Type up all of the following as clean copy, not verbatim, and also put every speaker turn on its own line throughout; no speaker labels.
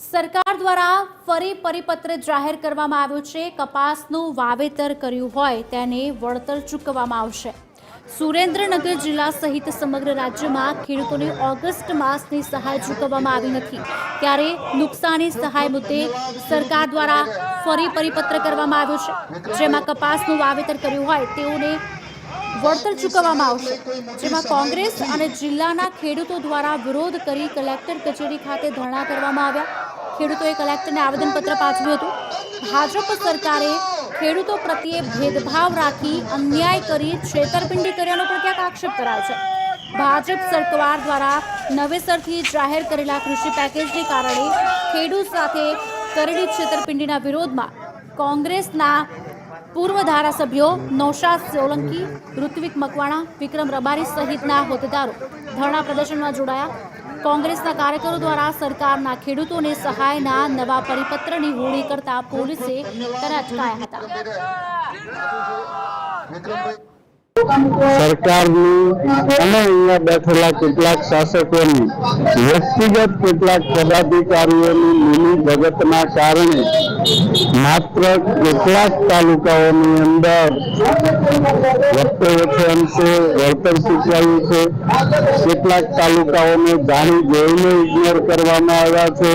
સરકાર દ્વારા ફરી પરિપત્ર જાહેર કરવામાં આવ્યો છે। કપાસનું વાવેતર કર્યું હોય તેને વળતર ચૂકવવામાં આવશે। સુરેન્દ્રનગર જિલ્લા સહિત સમગ્ર રાજ્યમાં ખેડૂતોને ઓગસ્ટ માસની સહાય ચૂકવવામાં આવી નથી, ત્યારે નુકસાની સહાય મુદ્દે સરકાર દ્વારા ફરી પરિપત્ર કરવામાં આવ્યો છે, જેમાં કપાસનું વાવેતર કર્યું હોય તેઓને વળતર ચૂકવવામાં આવશે, જેમાં કોંગ્રેસ અને જિલ્લાના ખેડૂતો દ્વારા વિરોધ કરી કલેક્ટર કચેરી ખાતે ધરણા કરવામાં આવ્યા। ખેડૂતોએ કલેક્ટરને આવેદનપત્ર પાઠવ્યું હતું। ભાજપ સરકારે ખેડૂતો પ્રત્યે ભેદભાવ રાખી અન્યાય કરી છેતરપિંડી કર્યાનો પણ ક્યાંક આક્ષેપ કરાયો છે। ભાજપ સરકાર દ્વારા નવેસરથી જાહેર કરેલા કૃષિ પેકેજને કારણે ખેડૂત સાથે કરેલી છેતરપિંડીના વિરોધમાં કોંગ્રેસના પૂર્વ ધારાસભ્યો નૌશાદ સોલંકી, ઋત્વિક મકવાણા, વિક્રમ રબારી સહિતના હોદ્દેદારો ધરણા પ્રદર્શનમાં જોડાયા। કોંગ્રેસના કાર્યકરો દ્વારા સરકારના ખેડૂતોને સહાયના નવા પરિપત્રની હોળી કરતા પોલીસે તેને અટકાયા હતા।
સરકારની અને અહીંયા બેઠેલા કેટલાક શાસકોની વ્યક્તિગત કેટલાક પદાધિકારીઓની મિલી ભગતના કારણે માત્ર કેટલાક તાલુકાઓની અંદર વખતે વખતે અંશે વળતર ચૂકવાયું છે। કેટલાક તાલુકાઓને જાણી જોઈને ઇગ્નોર કરવામાં આવ્યા છે।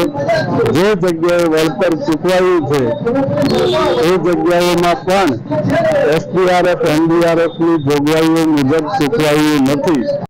જે જગ્યાએ વળતર ચૂકવાયું છે એ જગ્યાઓમાં પણ SDRF NDRFની જોગવાઈઓ મુજબ ચૂકવાયું નથી।